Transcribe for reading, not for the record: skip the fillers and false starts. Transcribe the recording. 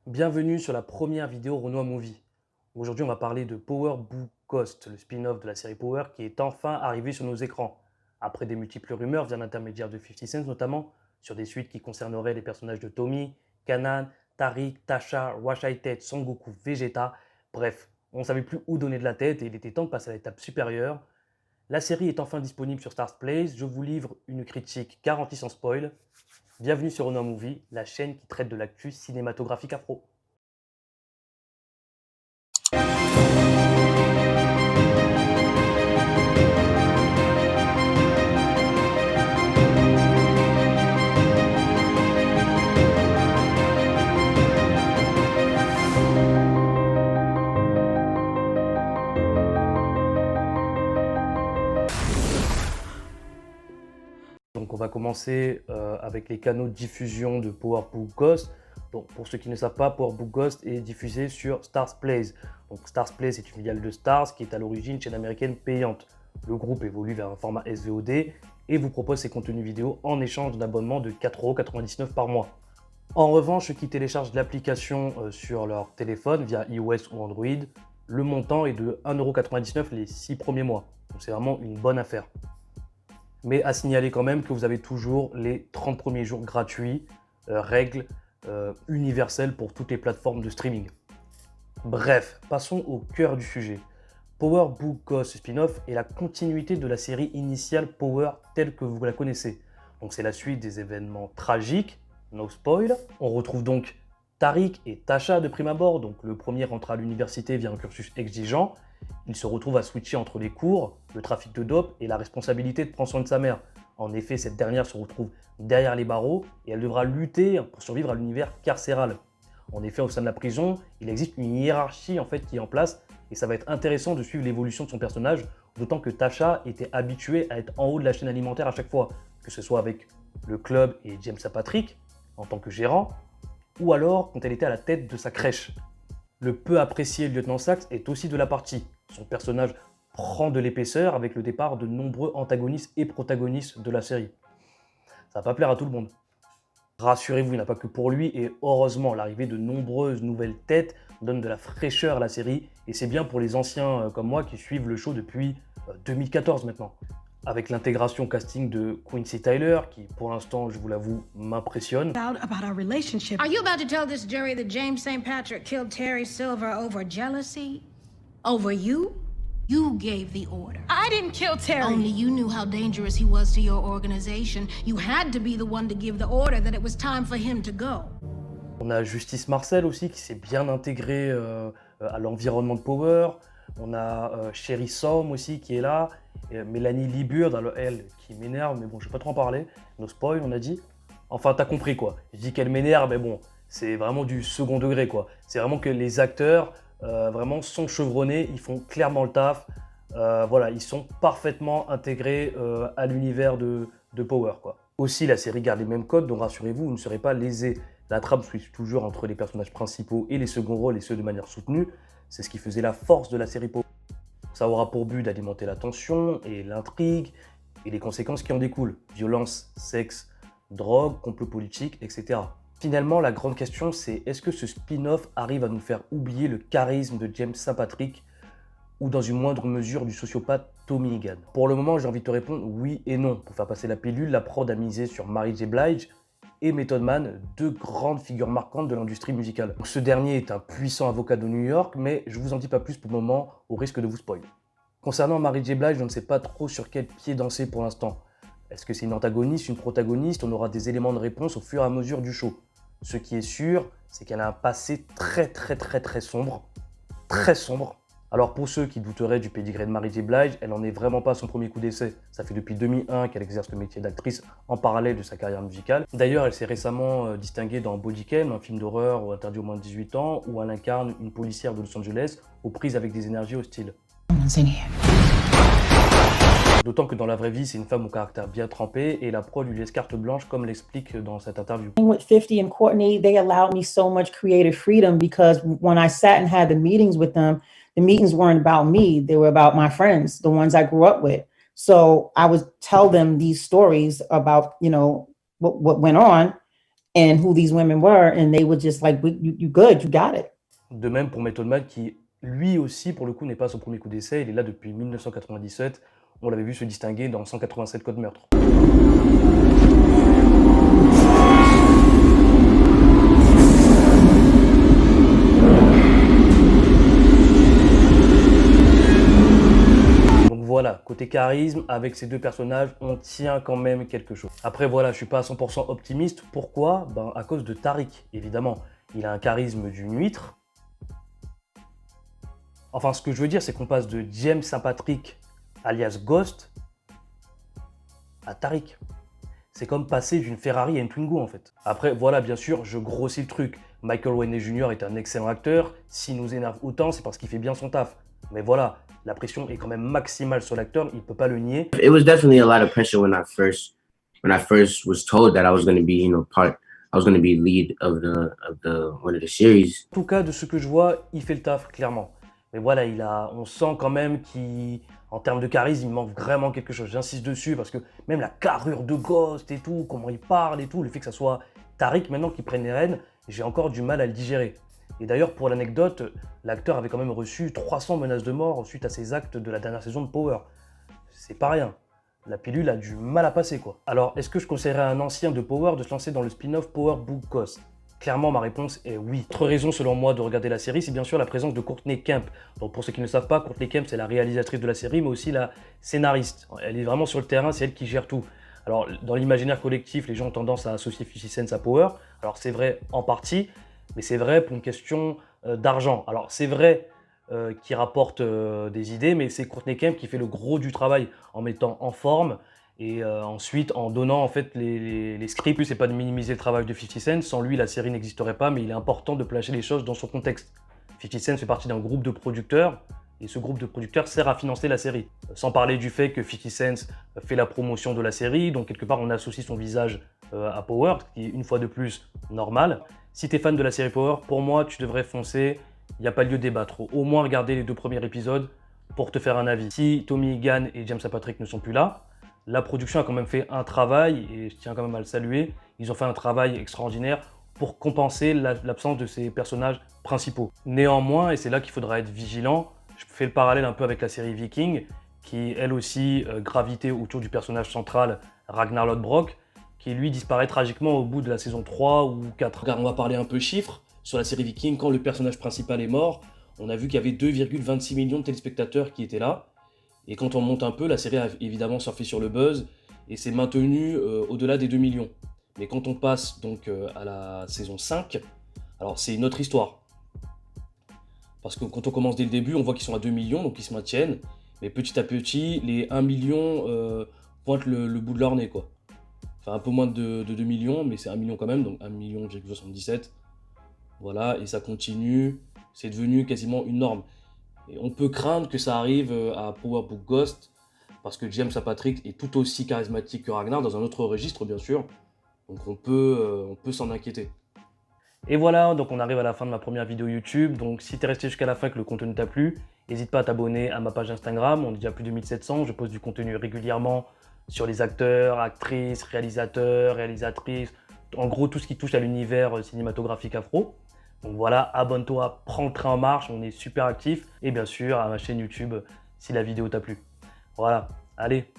Bienvenue sur la première vidéo Renoir Movie. Aujourd'hui, on va parler de Power Book Ghost, le spin-off de la série Power qui est enfin arrivé sur nos écrans. Après des multiples rumeurs via l'intermédiaire de 50 Cent notamment, sur des suites qui concerneraient les personnages de Tommy, Kanan, Tariq, Tasha, Washaitet, Son Goku, Vegeta, bref, on ne savait plus où donner de la tête et il était temps de passer à l'étape supérieure. La série est enfin disponible sur Stars Play, je vous livre une critique garantie sans spoil. Bienvenue sur Renoir Movie, la chaîne qui traite de l'actu cinématographique afro. Donc on va commencer avec les canaux de diffusion de Power Book Ghost. Donc, pour ceux qui ne savent pas, Power Book Ghost est diffusé sur Stars Plays. Donc Stars Plays c'est une filiale de Stars qui est à l'origine chaîne américaine payante. Le groupe évolue vers un format SVOD et vous propose ses contenus vidéo en échange d'un abonnement de 4,99 € par mois. En revanche, ceux qui téléchargent l'application sur leur téléphone via iOS ou Android, le montant est de 1,99 € les 6 premiers mois. Donc c'est vraiment une bonne affaire. Mais à signaler quand même que vous avez toujours les 30 premiers jours gratuits, règles universelles pour toutes les plateformes de streaming. Bref, passons au cœur du sujet. Power Book Ghost spin-off est la continuité de la série initiale Power telle que vous la connaissez. Donc c'est la suite des événements tragiques, no spoil. On retrouve donc Tariq et Tasha de prime abord. Donc le premier rentre à l'université via un cursus exigeant. Il se retrouve à switcher entre les cours, le trafic de dope et la responsabilité de prendre soin de sa mère. En effet, cette dernière se retrouve derrière les barreaux et elle devra lutter pour survivre à l'univers carcéral. En effet, au sein de la prison, il existe une hiérarchie qui est en place et ça va être intéressant de suivre l'évolution de son personnage, d'autant que Tasha était habituée à être en haut de la chaîne alimentaire à chaque fois, que ce soit avec le club et James Patrick en tant que gérant, ou alors quand elle était à la tête de sa crèche. Le peu apprécié lieutenant Sax est aussi de la partie. Son personnage prend de l'épaisseur avec le départ de nombreux antagonistes et protagonistes de la série. Ça va pas plaire à tout le monde. Rassurez-vous, il n'y en a pas que pour lui et heureusement, l'arrivée de nombreuses nouvelles têtes donne de la fraîcheur à la série et c'est bien pour les anciens comme moi qui suivent le show depuis 2014 maintenant. Avec l'intégration casting de Quincy Tyler, qui pour l'instant, je vous l'avoue, m'impressionne. About our relationship. Are you about to tell this jury that James St. Patrick killed Terry Silver over jealousy? Over you? You gave the order. I didn't kill Terry. Only you knew how dangerous he was to your organization. You had to be the one to give the order that it was time for him to go. On a Justice Marcel aussi qui s'est bien intégré à l'environnement de Power. On a Sherry Somme aussi qui est là. Et Mélanie Liburde, alors elle qui m'énerve, mais bon, je vais pas trop en parler. No spoil, on a dit. Enfin, t'as compris quoi. Je dis qu'elle m'énerve, mais bon, c'est vraiment du second degré quoi. C'est vraiment que les acteurs vraiment sont chevronnés, ils font clairement le taf. Voilà, ils sont parfaitement intégrés à l'univers de Power quoi. Aussi, la série garde les mêmes codes, donc rassurez-vous, vous ne serez pas lésés. La trame switch toujours entre les personnages principaux et les seconds rôles, et ce de manière soutenue. C'est ce qui faisait la force de la série Power. Ça aura pour but d'alimenter la tension et l'intrigue et les conséquences qui en découlent. Violence, sexe, drogue, complot politique, etc. Finalement, la grande question c'est est-ce que ce spin-off arrive à nous faire oublier le charisme de James St. Patrick ou dans une moindre mesure du sociopathe Tommy Egan? Pour le moment, j'ai envie de te répondre oui et non. Pour faire passer la pilule, la prod a misé sur Mary J. Blige et Method Man, deux grandes figures marquantes de l'industrie musicale. Donc, ce dernier est un puissant avocat de New York, mais je vous en dis pas plus pour le moment, au risque de vous spoiler. Concernant Mary J. Blige, je ne sais pas trop sur quel pied danser pour l'instant. Est-ce que c'est une antagoniste, une protagoniste? On aura des éléments de réponse au fur et à mesure du show. Ce qui est sûr, c'est qu'elle a un passé très sombre. Très sombre. Alors pour ceux qui douteraient du pédigré de Mary J. Blige, elle n'en est vraiment pas à son premier coup d'essai. Ça fait depuis 2001 qu'elle exerce le métier d'actrice en parallèle de sa carrière musicale. D'ailleurs, elle s'est récemment distinguée dans Bodycam, un film d'horreur interdit aux moins de 18 ans, où elle incarne une policière de Los Angeles aux prises avec des énergies hostiles. D'autant que dans la vraie vie, c'est une femme au caractère bien trempé et la prod lui laisse carte blanche comme l'explique dans cette interview. With 50 and Courtney, they allowed me so much creative freedom because when I sat and had the meetings with them, the meetings weren't about me. They were about my friends, the ones I grew up with. So I would tell them these stories about, what went on. and who these women were, and they were just like, you good, you got it. De même pour Method Man qui, lui aussi, pour le coup, n'est pas son premier coup d'essai. Il est là depuis 1997. On l'avait vu se distinguer dans 187 codes meurtres. Donc voilà, côté charisme, avec ces deux personnages, on tient quand même quelque chose. Après voilà, je suis pas à 100% optimiste. Pourquoi? Ben, à cause de Tariq, évidemment. Il a un charisme d'une huître. Enfin, ce que je veux dire, c'est qu'on passe de James St. Patrick, alias Ghost, à Tariq. C'est comme passer d'une Ferrari à une Twingo, en fait. Après, voilà, bien sûr, je grossis le truc. Michael Wayne Jr. est un excellent acteur. S'il nous énerve autant, c'est parce qu'il fait bien son taf. Mais voilà, la pression est quand même maximale sur l'acteur, il ne peut pas le nier. It was definitely a lot of pressure when I first was told that I was going to be, I was going to be lead of one of the series. En tout cas, de ce que je vois, il fait le taf, clairement. Mais voilà, on sent quand même qu'en termes de charisme, il manque vraiment quelque chose. J'insiste dessus parce que même la carrure de Ghost et tout, comment il parle et tout, le fait que ça soit Tariq maintenant qui prenne les rênes, j'ai encore du mal à le digérer. Et d'ailleurs, pour l'anecdote, l'acteur avait quand même reçu 300 menaces de mort suite à ses actes de la dernière saison de Power. C'est pas rien. La pilule a du mal à passer, quoi. Alors, est-ce que je conseillerais à un ancien de Power de se lancer dans le spin-off Power Book Ghost? Clairement, ma réponse est oui. Autre raison, selon moi, de regarder la série, c'est bien sûr la présence de Courtney Kemp. Donc, pour ceux qui ne le savent pas, Courtney Kemp, c'est la réalisatrice de la série, mais aussi la scénariste. Elle est vraiment sur le terrain, c'est elle qui gère tout. Alors, dans l'imaginaire collectif, les gens ont tendance à associer 50 Cent à Power. Alors, c'est vrai en partie, mais c'est vrai pour une question d'argent. Alors, c'est vrai qu'il rapporte des idées, mais c'est Courtney Kemp qui fait le gros du travail en mettant en forme et ensuite en donnant en fait les scripts. C'est pas de minimiser le travail de 50 Cent, sans lui la série n'existerait pas, mais il est important de placer les choses dans son contexte. 50 Cent fait partie d'un groupe de producteurs, et ce groupe de producteurs sert à financer la série. Sans parler du fait que 50 Cent fait la promotion de la série, donc quelque part on associe son visage à Power, ce qui est une fois de plus normal. Si tu es fan de la série Power, pour moi tu devrais foncer, il n'y a pas lieu de débattre. Au moins regarder les 2 premiers épisodes pour te faire un avis. Si Tommy Egan et James St. Patrick ne sont plus là, la production a quand même fait un travail, et je tiens quand même à le saluer, ils ont fait un travail extraordinaire pour compenser l'absence de ces personnages principaux. Néanmoins, et c'est là qu'il faudra être vigilant, je fais le parallèle un peu avec la série Viking, qui elle aussi gravitait autour du personnage central Ragnar Lodbrok, qui lui disparaît tragiquement au bout de la saison 3 ou 4. Car on va parler un peu chiffres, sur la série Viking, quand le personnage principal est mort, on a vu qu'il y avait 2,26 millions de téléspectateurs qui étaient là, et quand on monte un peu, la série a évidemment surfé sur le buzz, et s'est maintenue au-delà des 2 millions. Mais quand on passe donc à la saison 5, alors c'est une autre histoire. Parce que quand on commence dès le début, on voit qu'ils sont à 2 millions, donc ils se maintiennent. Mais petit à petit, les 1 million pointent le bout de leur nez, quoi. Enfin, un peu moins de 2 millions, mais c'est 1 million quand même, donc 1,77 million. Voilà, et ça continue. C'est devenu quasiment une norme. Et on peut craindre que ça arrive à Power Book Ghost, parce que James St. Patrick est tout aussi charismatique que Ragnar, dans un autre registre, bien sûr. Donc on peut s'en inquiéter. Et voilà, donc on arrive à la fin de ma première vidéo YouTube. Donc si tu es resté jusqu'à la fin et que le contenu t'a plu, n'hésite pas à t'abonner à ma page Instagram. On est déjà plus de 1700. Je poste du contenu régulièrement sur les acteurs, actrices, réalisateurs, réalisatrices. En gros, tout ce qui touche à l'univers cinématographique afro. Donc voilà, abonne-toi, prends le train en marche. On est super actifs. Et bien sûr, à ma chaîne YouTube si la vidéo t'a plu. Voilà, allez,